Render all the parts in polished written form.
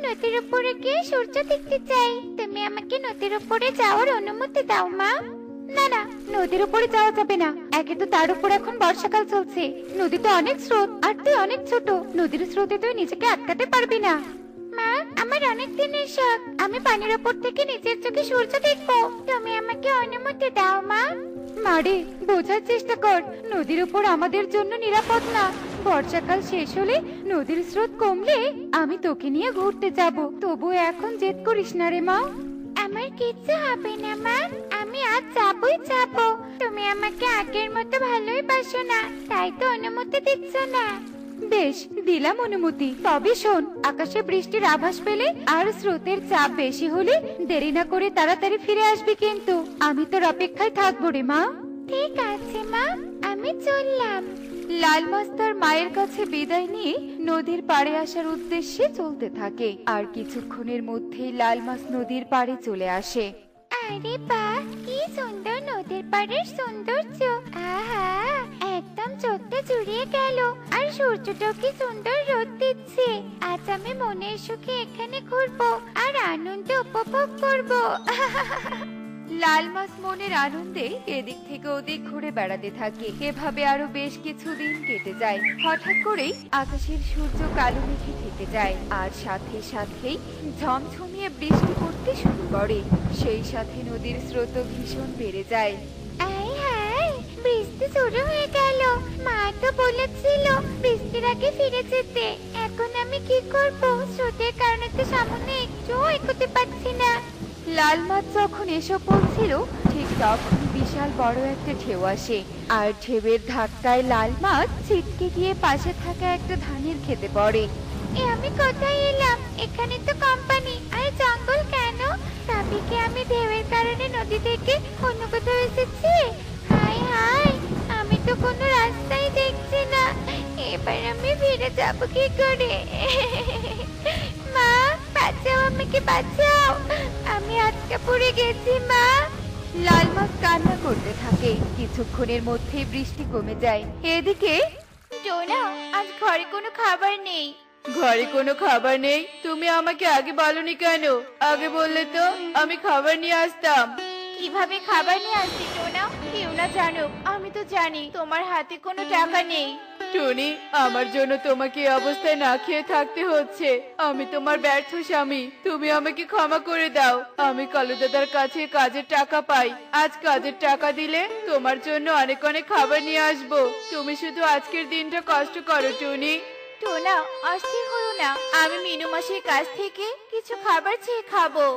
নদীর উপরে গিয়ে সূর্য দেখতে চাই। তুমি আমাকে নদীর উপরে যাওয়ার অনুমতি দাও মা। না না, নদীর উপরে যাওয়া যাবে না। একে তো তার উপর এখন বর্ষাকাল চলছে, নদীতে অনেক স্রোত, আর তুই অনেক ছোট, নদীর স্রোতে তুই নিজেকে আটকাতে পারবি না। মা, আমার অনেক দিনের শখ, আমি পানির উপর থেকে নিজের চোখে সূর্য দেখবো। তুমি আমাকে অনুমতি দাও মা। মারে, বোঝার চেষ্টা কর, নদীর উপর আমাদের জন্য নিরাপদ না। বর্ষাকাল শেষ হলে নদীর স্রোত কমলে আমি তোকে নিয়ে ঘুরতে যাব। তবু এখন জেদ করিস না রে মা। আমার কিচ্ছু হবে না মা, আমি আজ যাবই যাবো। তুমি আমাকে আগের মতো ভালোই বাসো না, তাই তো অনুমতি দিচ্ছ না। বেশ, দিলাম অনুমতি। তবে শোন, আকাশে বৃষ্টির আভাস পেলে আর স্রোতের চাপ বেশি হলে দেরি না করে তাড়াতাড়ি ফিরে আসবি, কিন্তু আমি তোর অপেক্ষায় থাকবো রে মা। ঠিক আছে মা, আমি চললাম। লাল মাছ তার মায়ের কাছে বিদায় নিয়ে নদীর পাড়ে আসার উদ্দেশ্যে চলতে থাকে, আর কিছুক্ষণের মধ্যেই লাল মাছ নদীর পাড়ে চলে আসে। আরে বাহ, কি সুন্দর নদীর পাড়ের সৌন্দর্য! আহা, একদম চোখটা জুড়িয়ে গেল। আর সূর্যটাও কি সুন্দর রোদ দিচ্ছে। আজ আমি মনের সুখে এখানে ঘুরবো আর আনন্দ উপভোগ করবো। লাল মাছ মনের আনন্দে এদিক থেকে ওদিক ঘুরে বেড়াতে থাকে। এভাবে আরো বেশ কিছুদিন কেটে যায়। হঠাৎ করেই আকাশের সূর্য কালো মেঘে ঢেকে যায়, আর সাথে সাথেই ঝমঝমিয়ে বৃষ্টি পড়তে শুরু করে। সেই সাথে নদীর স্রোত ভীষণ বেড়ে যায়। আয় হায়, বৃষ্টি শুরু হয়ে গেল। মা তো বলেছিল বৃষ্টির আগে ফিরে যেতে। এখন আমি কি করব? স্রোতের কারণে তো সামনে একটুও এগোতে পারছি না। লাল মাছ যখন এসব বলছিল, ঠিক তখন বিশাল বড় একটা ঢেউ আসে, আর ঢেউয়ের ধাক্কায় লাল মাছ ছিটকে গিয়ে পাশে থাকা একটা ধানের খেতে পড়ে। আমি কোথায় এলাম? এখানে তো কোম্পানি আর জঙ্গল কেন? তবে কি আমি ঢেউয়ের কারণে নদী থেকে অন্য কোথাও এসেছি? হায় হায়, আমি তো কোনো রাস্তাই দেখছি না। এবার আমি ফিরে যাব কি করে? মা, বাঁচাও, আমাকে বাঁচাও, আমি আটকে পড়ে গেছি মা। লাল মাছ কান্না করতে থাকে। কিছুক্ষণের মধ্যেই বৃষ্টি কমে যায়। এদিকে টোনা, আজ ঘরে কোনো খাবার নেই। ঘরে কোনো খাবার নেই? তুমি আমাকে আগে বলনি কেন? আগে বললে তো আমি খাবার নিয়ে আসতাম। কিভাবে খাবার নিয়ে আসছি টোনা? কেউ না জানুক, আমি তো জানি তোমার হাতে কোনো টাকা নেই। টনি, আমার জন্য তোমাকে এই অবস্থায় না খেয়ে থাকতে হচ্ছে। আমি তোমার ব্যর্থ স্বামী, তুমি আমাকে ক্ষমা করে দাও। আমি কালু দাদার কাছে কাজের টাকা পাই। আজ কাজের টাকা দিলে তোমার জন্য অনেক অনেক খাবার নিয়ে আসবো। তুমি শুধু আজকের দিনটা কষ্ট করো টনি। টোনা, অস্থির হও না, আমি মিনু মাসির কাছ থেকে কিছু খাবার চেয়ে খাবো।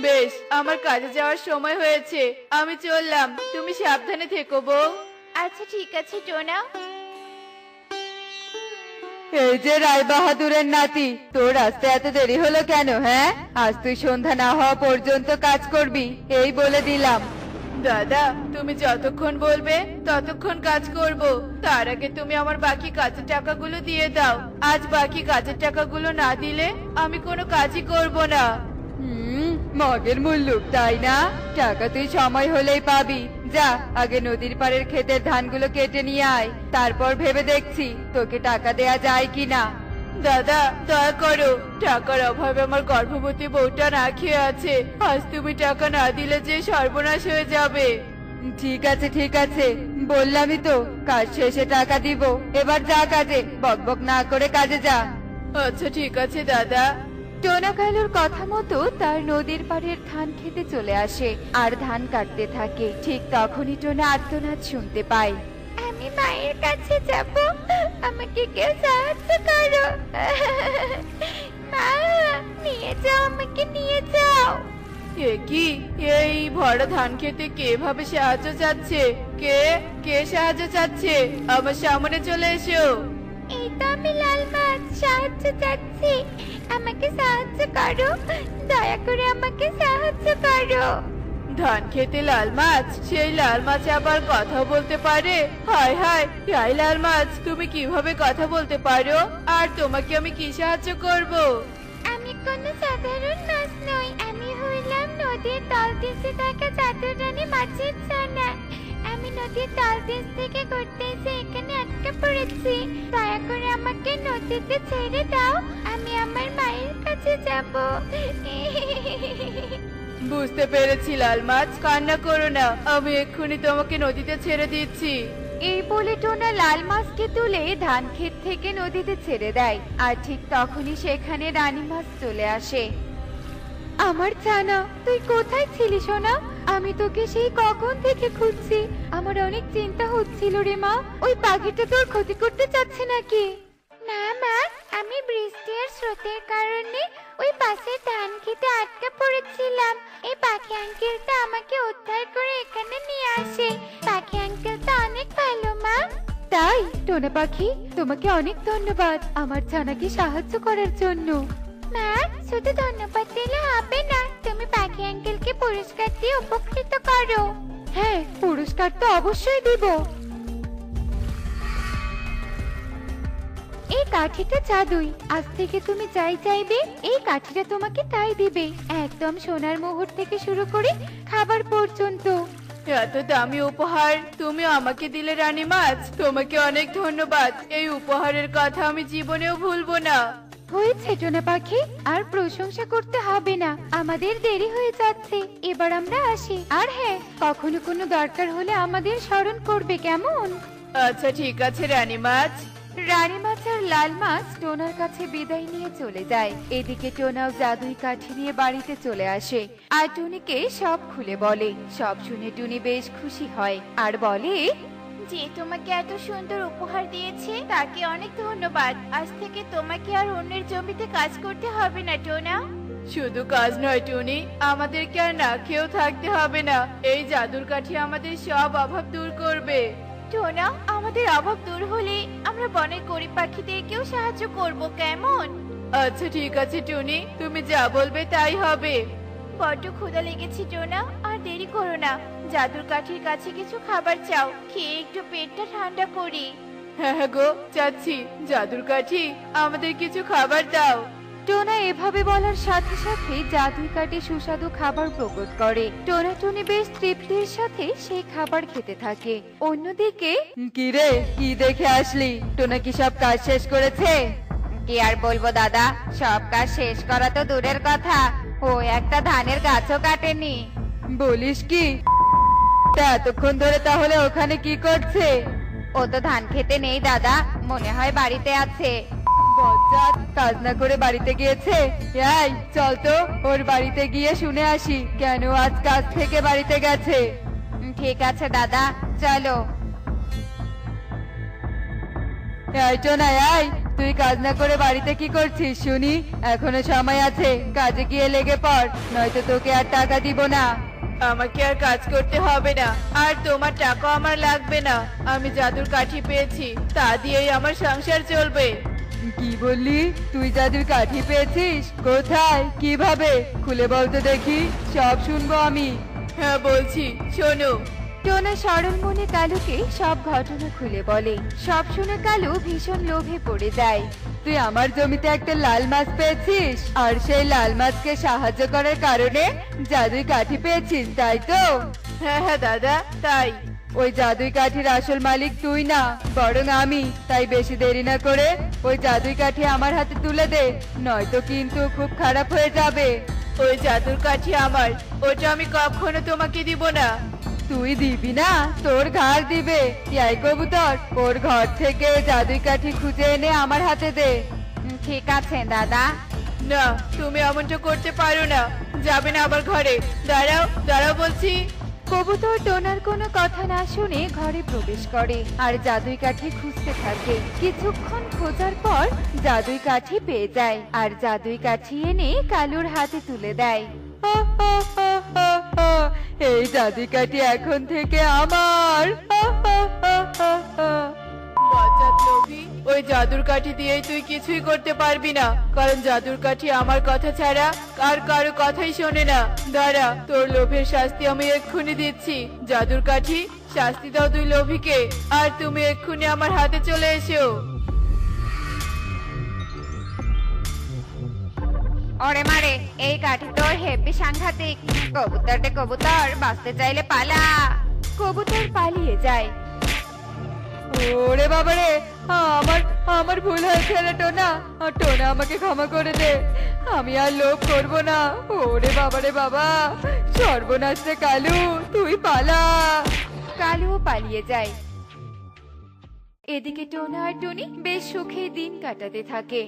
বেশ, আমার কাজে যাওয়ার সময় হয়েছে, আমি চললাম। তুমি সাবধানে থেকো বউ। আচ্ছা ঠিক আছে টোনা। এই যে রায় বাহাদুরের নাতি, তোর আসতে এত দেরি হলো কেন? হ্যাঁ, আজ তুই সন্ধ্যা না হওয়া পর্যন্ত কাজ করবি, এই বলে দিলাম। দাদা, তুমি যতক্ষণ বলবে ততক্ষণ কাজ করব। তার আগে তুমি আমার বাকি কাজের টাকাগুলো দিয়ে দাও। আজ বাকি কাজের টাকাগুলো না দিলে আমি কোনো কাজই করব না। মগের মুল্লুক, তাই না? টাকা তুই সময় হলেই পাবি। যা, আগে নদীর পাড়ের ক্ষেতের ধানগুলো কেটে নিয়ে আয়, তারপর ভেবে দেখছি তোকে টাকা দেয়া যায় কিনা। দাদা, দয়া করো, টাকার অভাবে আমার গর্ভবতী বউটা না খেয়ে আছে। আজ তুমি টাকা না দিলে যে সর্বনাশ হয়ে যাবে। ঠিক আছে ঠিক আছে, বললামই তো কাজ শেষে টাকা দিব। এবার যা কাজে, বকবক না করে কাজে যা। আচ্ছা ঠিক আছে দাদা। টোনা কালুর কথা মতো তার নদীর পাড়ের ধান খেতে চলে আসে আর ধান কাটতে থাকে। ঠিক তখনই টোনা আর্তনাদ শুনতে পায়। আমি মায়ের কাছে যাব, আমাকে কেউ সাহায্য করো। মা, নিয়ে যাও, আমাকে নিয়ে যাও। এ কি, এই ভরা ধান খেতে কে ভাবে সাহায্য চাচ্ছে? কে কে সাহায্য চাচ্ছে? আমার সামনে চলে এসো। এই তো আমি লাল মাছ, সাহায্য চাচ্ছি, আমাকে সাহায্য করো, দয়া করে আমাকে সাহায্য করো। ধান খেতে লাল মাছ? সেই লাল মাছ আবার কথা বলতে পারে? হায় হায়, এই লাল মাছ, তুমি কিভাবে কথা বলতে পারো? আর তোমাকে আমি কি সাহায্য করব? আমি কোনো সাধারণ মাছ নই, আমি হইলাম নদীর তলদেশে থাকা চাতুরানী মাছের ছানা। আমি নদীর তলদেশ থেকে ঘুরতে এসে এখানে আটকে পড়েছি। দয়া করে আমাকে নদীতে ছেড়ে দাও, আমি আমার মায়ের কাছে কাছে যাব। বুঝতে পেরেছি লাল মাছ, কান্না করো না, আমি এক্ষুনি তোমাকে নদীতে ছেড়ে দিচ্ছি। এই বলে টোনা লাল মাছকে তুলে ধান ক্ষেত থেকে নদীতে ছেড়ে দেয়। আর ঠিক তখনই সেখানে রানী মাছ চলে আসে। আমার ছানা, তুই কোথায় ছিলি সোনা? আমি তোকে সেই কখন থেকে খুঁজছি। আমার অনেক চিন্তা হচ্ছিল রে মা। ওই পাখিটা তোর ক্ষতি করতে চাচ্ছে নাকি? না মা, আমি বৃষ্টি আর স্রোতের কারণে ওই পাশের ধান খেতে আটকা পড়েছিলাম। এই পাখি আঙ্কেলটা আমাকে উদ্ধার করে এখানে নিয়ে আসে। পাখি আঙ্কেলটা অনেক ভালো মা। তাই টোনা পাখি, তোমাকে অনেক ধন্যবাদ আমার ছানাকে সাহায্য করার জন্য। মা, শুধু ধন্যবাদ দিলে হবে না, তুমি পাখি আঙ্কেলকে পুরস্কার দিয়ে উপকৃত করো। হ্যাঁ, পুরস্কার তো অবশ্যই দিব। এই কাঠিটা জাদুই, আজ থেকে তুমি যাই চাইবে এই কাঠিটা তোমাকে তাই দিবে, একদম সোনার মোহর থেকে শুরু করে খাবার পর্যন্ত। এত দামি উপহার তুমি আমাকে দিলে রানী মাছ, তোমাকে অনেক ধন্যবাদ। এই উপহারের কথা আমি জীবনেও ভুলবো না। হয়েছে টোনা পাখি, আর প্রশংসা করতে হবে না, আমাদের দেরি হয়ে যাচ্ছে, এবার আমরা আসি। আর হ্যাঁ, কখনো কোনো দরকার হলে আমাদের স্মরণ করবে, কেমন? আচ্ছা ঠিক আছে রানী মাছ। রানী মাছ আর লাল মাছ টোনার কাছে বিদায় নিয়ে চলে যায়। এদিকে টোনাও জাদুই কাঠি নিয়ে বাড়িতে চলে আসে আর টুনিকে সব খুলে বলে। সব শুনে টুনি বেশ খুশি হয় আর বলে, যে তোমাকে এত সুন্দর উপহার দিয়েছে তাকে অনেক ধন্যবাদ। আজ থেকে তোমাকে আর অন্যের জমিতে কাজ করতে হবে না টোনা। শুধু কাজ নয় টুনি, আমাদেরকে আর না খেয়েও থাকতে হবে না। এই জাদুর কাঠি আমাদের সব অভাব দূর করবে। টোনা, আমাদের অভাব দূর হলে আমরা বনের গরিব পাখিদেরকেও সাহায্য করব, কেমন? আচ্ছা ঠিক আছে টুনি, তুমি যা বলবে তাই হবে। বড্ড ক্ষুধা লেগেছে টোনা, আর দেরি করো না, জাদুর কাঠির কাছে কিছু খাবার চাও, খেয়ে একটু পেটটা ঠান্ডা করি। হ্যাঁ হ্যাঁ গো, চাচ্ছি। জাদুর কাঠি, আমাদের কিছু খাবার দাও। টোনা এভাবে বলার সাথে সাথে জাদুই কাঠি সুস্বাদু খাবার প্রকট করে। টোনা টুনি বেশ তৃপ্তির সাথে সেই খাবার খেতে থাকে। অন্যদিকে, কি রে, কি দেখে আসলি? টোনা কি সব কাজ শেষ করেছে? কি আর বলবো দাদা, সব কাজ শেষ করা তো দূরের কথা, ও একটা ধানের গাছও কাটেনি। বলিস কি? তা এতক্ষণ ধরে তাহলে ওখানে কি করছে? ও তো ধান খেতে নেই দাদা, মনে হয় বাড়িতে আছে। বজ্জাত, কাজ না করে বাড়িতে গিয়েছে। এই চল তো ওর বাড়িতে গিয়ে শুনে আসি কেন আজ কাজ থেকে বাড়িতে গেছে। ঠিক আছে দাদা, চলো। এই টোনা, এই তুই কাজ না করে বাড়িতে কি করছিস শুনি? এখনো সময় আছে, কাজে গিয়ে লেগে পড়, নয়তো তোকে আর টাকা দিব না। আমাকে আর কাজ করতে হবে না, আর তোমার টাকা আমার লাগবে না। আমি জাদুর কাঠি পেয়েছি, তা দিয়েই আমার সংসার চলবে। কি বললি? তুই জাদুর কাঠি পেয়েছিস? কোথায়, কিভাবে? খুলে বলতো দেখি, সব শুনবো আমি। হ্যাঁ বলছি, শোনো। টোনা সরল মনে কালুকে সব ঘটনা খুলে বলে। সব শুনে কালু ভীষণ লোভে পড়ে যায়। তুই আমার জমিতে একটা লাল মাছ পেয়েছিস, আর সেই লাল মাছকে সাহায্য করার কারণে জাদুই কাঠি পেয়েছিস, তাই তো? হ্যাঁ হ্যাঁ দাদা, তাই। ওই জাদুই কাঠির আসল মালিক তুই না, বরং আমি। তাই বেশি দেরি না করে ওই জাদুই কাঠি আমার হাতে তুলে দে, নয়তো কিন্তু খুব খারাপ হয়ে যাবে। ওই জাদুর কাঠি আমার, ওটা আমি কখনো তোমাকে দিব না। তুই দিবি না? তোর ঘাড় দিবে। এই কবুতর, ওর ঘর থেকে জাদুই কাঠি খুঁজে এনে আমার হাতে দে। ঠিক আছে দাদা। না, তুমি এমনটা করতে পারো না। যাবে না আবার ঘরে। দাঁড়াও, দাঁড়াও বলছি। কবুতর টোনার কোনো কথা না শুনে ঘরে প্রবেশ করে আর জাদুই কাঠি খুঁজতে থাকে। কিছুক্ষণ খোঁজার পর জাদুই কাঠি পেয়ে যায় আর জাদুই কাঠি এনে কালুর হাতে তুলে দেয়। এই জাদুই কাঠি এখন থেকে আমার। বজ্জাত লোভী, ওই জাদুর কাঠি দিয়েই তুই কিছুই করতে পারবি না, কারণ জাদুর কাঠি আমার কথা ছাড়া আর কারো কথাই শোনে না। দাঁড়া, তোর লোভের শাস্তি আমি এক্ষুনি দিচ্ছি। জাদুর কাঠি, শাস্তি দাও তুই লোভীকে, আর তুমি এক্ষুনি আমার হাতে চলে এসো। ওরে মারে, এই কাঠি তোর হেব্বি সাংঘাতিক। কবুতর রে কবুতর, বাঁচতে চাইলে পালা। কবুতর পালিয়ে যায়। ওরে বাবারে, আমার আমার ভুল হয়েছে রে টোনা। টোনা আমাকে ক্ষমা করে দে, আমি আর লোভ করব না। ওরে বাবা রে বাবা, সর্বনাশ রে কালু, তুই পালা। কালুও পালিয়ে যায়। এদিকে টোনা আর টুনি বেশ সুখে দিন কাটাতে থাকে।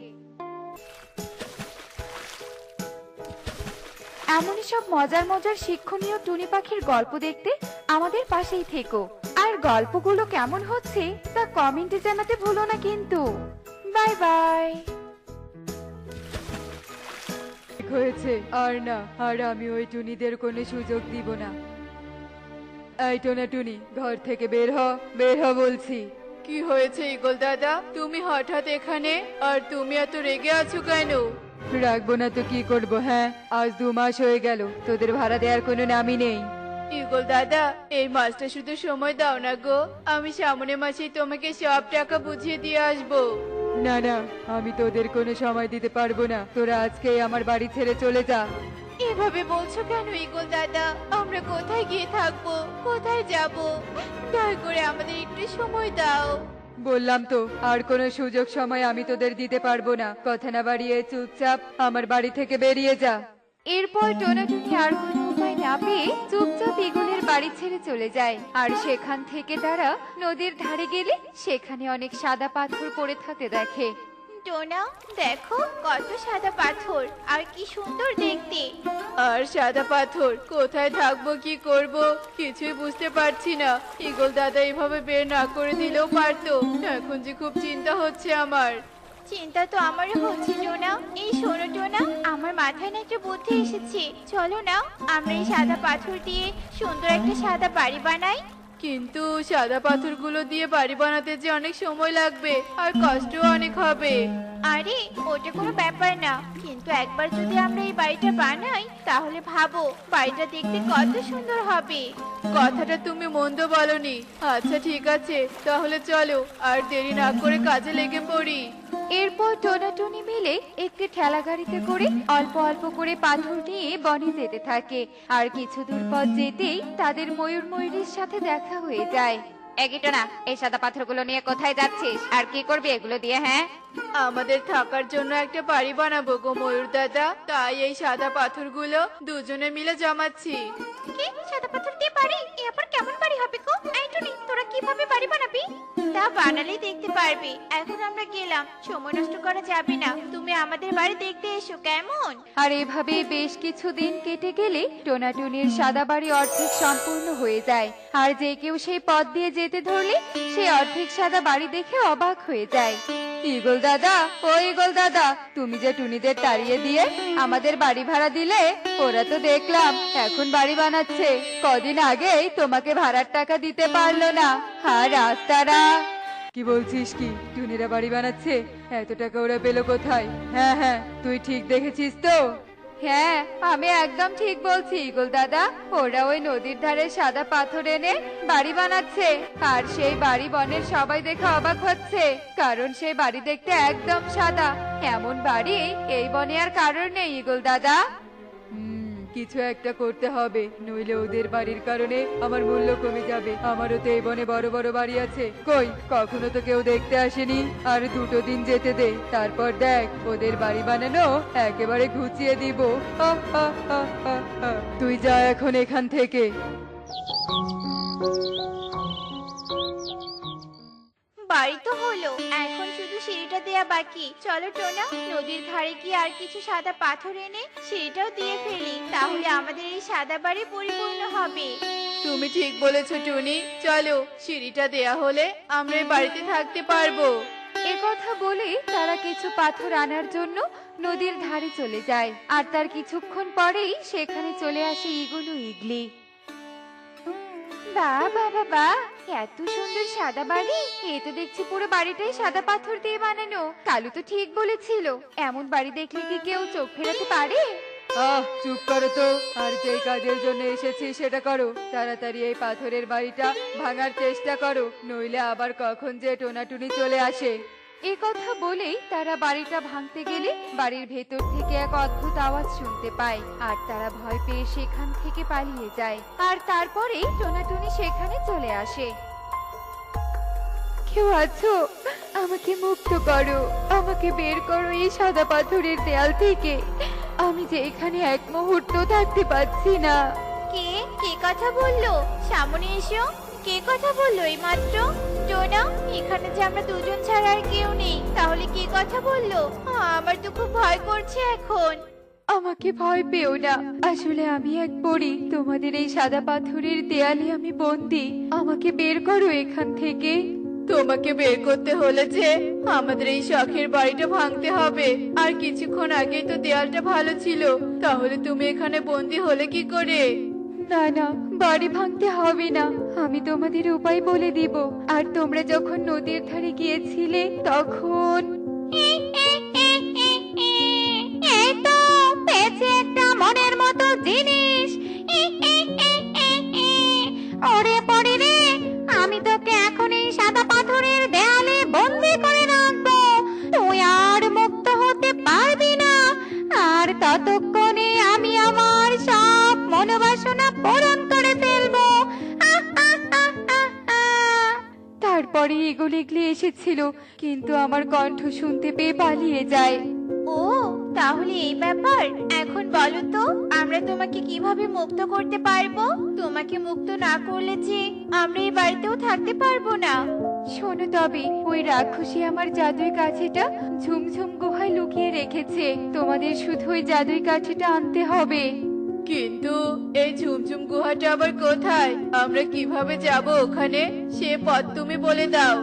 এমনই সব মজার মজার শিক্ষণীয় টুনি পাখির গল্প দেখতে আমাদের পাশেই থেকো। আর গল্পগুলো কেমন হচ্ছে তা কমেন্টে জানাতে ভুলো না কিন্তু। Bye bye. হয়েছে আর না, আর আমি ওই টুনিদের কোনো সুযোগ দিব না। এই টোনা টুনি, ঘর থেকে বের হ, বের হ বলছি। কি হয়েছে ঈগল দাদা, তুমি হঠাৎ এখানে? আর তুমি এত রেগে আছো কেন? রাখবো না তো কি করবো? হ্যাঁ, আজ 2 মাস হয়ে গেল, তোদের ভাড়া দেওয়ার কোনো নামই নেই। ঈগল দাদা, এই মাসটা শুধু সময় দাও না গো, আমি সামনের মাসেই তোমাকে সব টাকা বুঝিয়ে দিয়ে আসবো। না না, আমি তোদের কোনো সময় দিতে পারবো না, তোরা আজকেই আমার বাড়ি ছেড়ে চলে যা। এভাবে বলছো কেন ঈগল দাদা? আমরা কোথায় গিয়ে থাকবো, কোথায় যাব? দয়া করে আমাদের একটু সময় দাও। বললাম তো, আর কোনো সুযোগ সময় আমি তোদের দিতে পারবো না। কথা না বাড়িয়ে চুপচাপ আমার বাড়ি থেকে বেরিয়ে যা। এরপর টোনাটুনি আর কোনো উপায় না পেয়ে চুপচাপ ঈগলের বাড়ি ছেড়ে চলে যায়। আর সেখান থেকে তারা নদীর ধারে গেলে সেখানে অনেক সাদা পাথর পড়ে থাকতে দেখে। টোনা, দেখো কত সাদা পাথর, আর কি সুন্দর দেখতে। আর সাদা পাথর কোথায় থাকবো, কি করব কিছুই বুঝতে পারছি না। ঈগল দাদা এভাবে বের না করে দিলেও পারতো। এখন যে খুব চিন্তা হচ্ছে আমার। চিন্তা তো আমারও হচ্ছে টোনা। এই শোনো টোনা, আমার মাথায় না একটা বুদ্ধি এসেছে। চলো না, আমরা এই সাদা পাথর দিয়ে সুন্দর একটা সাদা বাড়ি বানাই। কিন্তু সাদা পাথরগুলো দিয়ে বাড়ি বানাতে যে অনেক সময় লাগবে, আর কষ্টও অনেক হবে। আরে ওটা কোনো ব্যাপার না, কিন্তু একবার যদি আমরা এই বাড়িটা বানাই তাহলে ভাবো বাড়িটা দেখতে কত সুন্দর হবে। কথাটা তুমি মন্দ বলনি। আচ্ছা ঠিক আছে, তাহলে চলো আর দেরি না করে কাজে লেগে পড়ি। এরপর টোনাটুনি মিলে একটি ঠেলা গাড়িতে করে অল্প অল্প করে পাথর নিয়ে বনে যেতে থাকে। আর কিছু দূর পথ যেতেই তাদের ময়ূর ময়ূরীর সাথে দেখা হয়ে যায়। টোনা, এই সাদা পাথরগুলো নিয়ে কোথায় যাচ্ছিস, আর কি করবি এগুলো দিয়ে? হ্যাঁ, আমাদের থাকার জন্য একটা বাড়ি বানাবো গো ময়ূর দাদা, তাই এই সাদা পাথরগুলো দুজনে মিলে জমাচ্ছি। কি সাদা পাথর দিয়ে বাড়ি? এ আবার কেমন বাড়ি হবে গো? এই টুনি, তোরা কিভাবে বাড়ি বানাবি? তা বানালেই দেখতে পারবি। এখন আমরা গেলাম, সময় নষ্ট করা যাবে না। তুমি আমাদের বাড়ি দেখতে এসো কেমন? আর এভাবে বেশ কিছুদিন কেটে গেলে টোনাটুনির সাদা বাড়ি অর্ধেক সম্পূর্ণ হয়ে যায়। আর যে কেউ সেই পথ দিয়ে যেতে ধরলে সেই অর্ধেক সাদা বাড়ি দেখে অবাক হয়ে যায়। ঈগল দাদা, ও ঈগল দাদা, তুমি যে টুনিদের তাড়িয়ে দিয়ে আমাদের বাড়ি ভাড়া দিলে, ওরা তো দেখলাম এখন বাড়ি বানাচ্ছে। কদিন আগেই তোমাকে ভাড়ার টাকা দিতে পারলো না। আর রাস্তারা কি বলছিস? কি টুনিরা বাড়ি বানাচ্ছে? এত টাকা ওরা পেলো কোথায়? হ্যাঁ হ্যাঁ, তুই ঠিক দেখেছিস তো? হ্যাঁ, আমি একদম ঠিক বলছি ঈগল দাদা। ওরা ওই নদীর ধারে সাদা পাথর এনে বাড়ি বানাচ্ছে। আর সেই বাড়ি বনের সবাই দেখে অবাক হচ্ছে, কারণ সেই বাড়ি দেখতে একদম সাদা। এমন বাড়ি এই বনে আর কারোর নেই ঈগল দাদা। কিছু একটা করতে হবে, নইলে ওদের বাড়ির কারণে আমার মূল্য কমে যাবে। আমারও তো এই বনে বড় বড় বাড়ি আছে, কই কখনো তো কেউ দেখতে আসেনি। আর 2 দিন যেতে দে, তারপর দেখ ওদের বাড়ি বানানো একেবারে ঘুচিয়ে দিব। তুই যা এখন এখান থেকে। বাড়ি তো হলো, এখন শুধু সিঁড়িটা দেয়া বাকি। চলো টোনা, নদীর ধারে কি আর কিছু সাদা পাথর এনে সিঁড়িটাও দিয়ে ফেলি, তাহলে আমাদের এই সাদা বাড়ি পরিপূর্ণ হবে। তুমি ঠিক বলেছো টুনি, চলো সিঁড়িটা দেয়া হলে আমরা এই বাড়িতে থাকতে পারবো। এ কথা বলে তারা কিছু পাথর আনার জন্য নদীর ধারে চলে যায়। আর তার কিছুক্ষণ পরেই সেখানে চলে আসে ঈগল ও ঈগলি। বাহ বাবা বাহ, এত সুন্দর সাদা বাড়ি! এ তো দেখছি পুরো বাড়িটাই সাদা পাথর দিয়ে বানানো। কালু তো ঠিক বলেছিল, এমন বাড়ি দেখলে কি কেউ চোখ ফেরাতে পারে? চুপ করো তো, আর যেই কাজের জন্য এসেছি সেটা করো। তাড়াতাড়ি এই পাথরের বাড়িটা ভাঙার চেষ্টা করো, নইলে আবার কখন যে টোনাটুনি চলে আসে। এ কথা বলেই তারা বাড়িটা ভাঙতে গেলে বাড়ির ভেতর থেকে এক অদ্ভুত আওয়াজ শুনতে পায়। আর তারা ভয় পেয়ে সেখান থেকে পালিয়ে যায়। আর তারপরেই টোনাটুনি সেখানে চলে আসে। কেউ আছো? আমাকে মুক্ত করো, আমাকে বের করো এই সাদা পাথরের দেয়াল থেকে। আমি যে এখানে এক মুহূর্ত থাকতে পারছি না। কে কে কথা বললো? সামনে এসো। কে কথা বললো এই মাত্র? টোনা, এখানে যে আমরা দুজন ছাড়া আর কেউ নেই, তাহলে কে কথা বললো? আমার তো খুব ভয় করছে এখন। আমাকে ভয় পেও না, আসলে আমি এক পরী। তোমাদের এই সাদা পাথরের দেয়ালে আমি বন্দি। আমাকে বের করো এখান থেকে। তোমাকে বের করতে হলে যে আমাদের এই শখের বাড়িটা ভাঙতে হবে। আর কিছুক্ষণ আগেই তো দেয়ালটা ভালো ছিল, তাহলে তুমি এখানে বন্দি হলে কি করে? না না, বাড়ি ভাঙতে হবে না, আমি তোমাদের উপায় বলে দিব। আর তোমরা যখন নদীর ধারে গিয়েছিলে তখন এই তো পেয়েছি একটা মনের মতো জিনিস। ওরে পড়ে রে, আমি তোকে এখন এই সাদা পাথরের দেয়ালে বন্দি করে রাখবো। তুই আর মুক্ত হতে পারবি না। আর ততক্ষণে আমি আমার সব মনোবাসনা পূরণ করে ফেলবো। তারপরে এগুলি এসেছিল, কিন্তু আমার কণ্ঠ শুনতে পেয়ে পালিয়ে যায়। ও, তাহলে এই ব্যাপার। এখন বলো তো, আমরা তোমাকে কিভাবে মুক্ত করতে পারবো? তোমাকে মুক্ত না করলে যে আমরা এই বাড়িতেও থাকতে পারবো না। শোনো তবে, ওই রাক্ষসী আমার জাদুই কাঠিটা ঝুমঝুম গুহায় লুকিয়ে রেখেছে। তোমাদের শুধু ওই জাদুই কাঠিটা আনতে হবে। কিন্তু এই ঝুমঝুম গুহাটা আবার কোথায়? আমরা কিভাবে যাব ওখানে? সে পথ তুমি বলে দাও।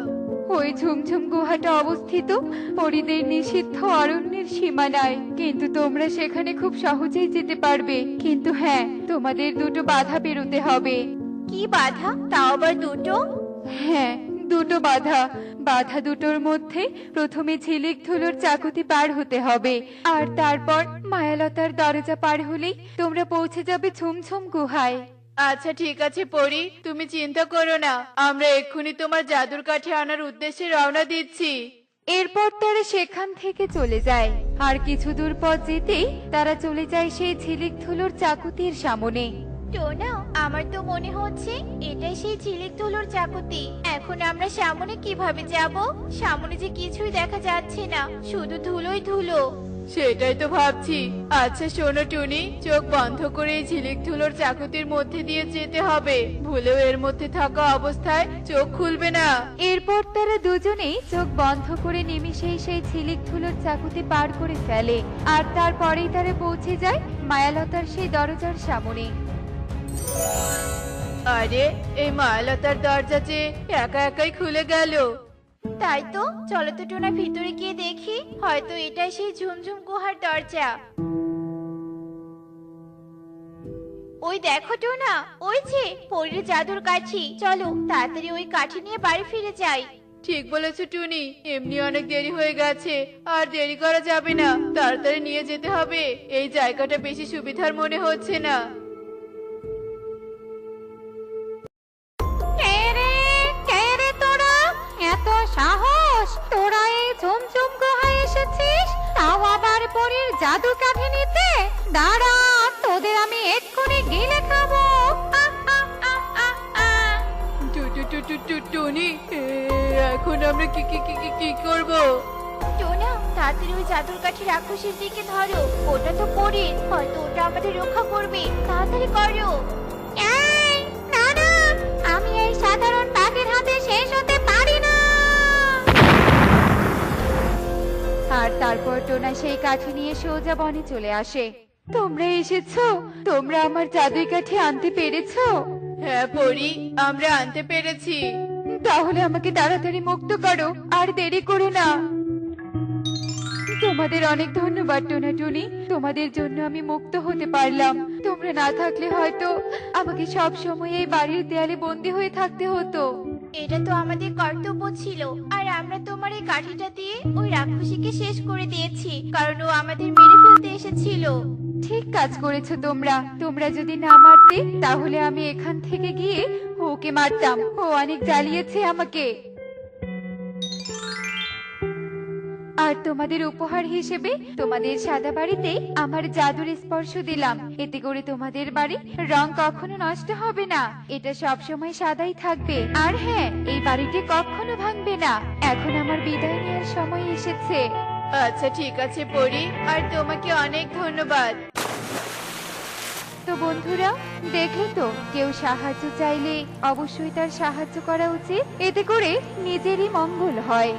ওই ঝুমঝুম গুহাটা অবস্থিত পরিদের নিষিদ্ধ অরণ্যের সীমানায়, কিন্তু তোমরা সেখানে খুব সহজেই যেতে পারবে। কিন্তু হ্যাঁ, তোমাদের দুটো বাধা পেরোতে হবে। কি বাধা? তাও আবার দুটো? হ্যাঁ, দুটো বাধা। বাধা দুটোর মধ্যে প্রথমে ঝিলিক ধুলোর চাকুতি পার হতে হবে, আর তারপর মায়ালতার দরজা পার হলেই তোমরা পৌঁছে যাবে ঝুমঝুম গুহায়। আচ্ছা ঠিক আছে পরি, তুমি চিন্তা করো না, আমরা এক্ষুনি তোমার জাদুর কাঠি আনার উদ্দেশ্যে রওনা দিচ্ছি। এরপর তারা সেখান থেকে চলে যায়। আর কিছু দূর পথ যেতেই তারা চলে যায় সেই ঝিলিক ধুলোর চাকুতির সামনে। টোনা, আমার তো মনে হচ্ছে এটাই সেই ঝিলিক ধুলোর চাকুতি। এখন আমরা সামনে কিভাবে যাব? সামনে যে কিছুই দেখা যাচ্ছে না, শুধু ধুলোই ধুলো। সেটাই তো ভাবছি। আচ্ছা শোনো টুনি, চোখ বন্ধ করে এই ঝিলিক ধুলোর চাকুতির মধ্যে দিয়ে যেতে হবে। ভুলেও এর মধ্যে থাকা অবস্থায় চোখ খুলবে না। এরপর তারা দুজনেই চোখ বন্ধ করে নিমিষেই সেই ঝিলিক ধুলোর চাকুতি পার করে ফেলে। আর তারপরেই তারা পৌঁছে যায় মায়ালতার সেই দরজার সামনে। আরে, এই মায়ালতার দরজা যে একা একাই খুলে গেল। তাই তো, চলো তো টোনা ভিতরে গিয়ে দেখি, হয়তো এটাই সেই ঝুমঝুম গুহার দরজা। ওই দেখো টোনা, ওই যে পরীর জাদুর কাঠি। চলো তাড়াতাড়ি ওই কাঠি নিয়ে বাড়ি ফিরে যাই। ঠিক বলেছো টুনি, এমনি অনেক দেরি হয়ে গেছে, আর দেরি করা যাবে না, তাড়াতাড়ি নিয়ে যেতে হবে। এই জায়গাটা বেশি সুবিধার মনে হচ্ছে না। কে রে তোরা? এত সাহস! তোরা এই ঝুমঝুম গুহায় এসেছিস, তাও আবার পরীর জাদু কাঠি নিতে? দাঁড়া, তোদের আমি এক্ষুনি গিলে খাবো। টুনি, এখন আমরা কি করব? টোনা, তাড়াতাড়ি ওই জাদুর কাঠি রাক্ষসীর দিকে ধরো। ওটা তো পরীর, হয়তো ওটা আমাদের রক্ষা করবে। তাড়াতাড়ি করো। এই, না না, আমি এই সাধারণ বাঘের হাতে শেষ হতে পারি না। আর তারপর টোনা সেই কাঠি নিয়ে সোজা বনে চলে আসে। তোমরা এসেছো? তোমরা আমার জাদুই কাঠি আনতে পেরেছো? হ্যাঁ পরি, আমরা আনতে পেরেছি। তাহলে আমাকে তাড়াতাড়ি মুক্ত করো, আর দেরি করো না। তোমাদের অনেক ধন্যবাদ টোনা টুনি, তোমাদের জন্য আমি মুক্ত হতে পারলাম। তোমরা না থাকলে হয়তো আমাকে সব সময় এই বাড়ির দেয়ালে বন্দি হয়ে থাকতে হতো। এটা তো আমাদের কর্তব্য ছিল, আর আমরা তোমার এই কাঠিটা দিয়ে ওই রাক্ষসীকে শেষ করে দিয়েছি, কারণ ও আমাদের মেরে ফেলতে এসেছিল। ঠিক কাজ করেছো তোমরা। তোমরা যদি না মারতে, তাহলে আমি এখান থেকে গিয়ে ওকে মারতাম। ও অনেক জ্বালিয়েছে আমাকে। আর তোমাদের উপহার হিসেবে তোমাদের সাদা বাড়িতে আমার জাদুর স্পর্শ দিলাম। এতে করে তোমাদের বাড়ির রং কখনো নষ্ট হবে না, এটা সব সময় সাদাই থাকবে। আর হ্যাঁ, এই বাড়িটি কখনো ভাঙবে না। এখন আমার বিদায় নেওয়ার সময় এসেছে। আচ্ছা ঠিক আছে পরি, আর তোমাকে অনেক ধন্যবাদ। তো বন্ধুরা, দেখলে তো, কেউ সাহায্য চাইলে অবশ্যই তার সাহায্য করা উচিত। এতে করে নিজেরই মঙ্গল হয়।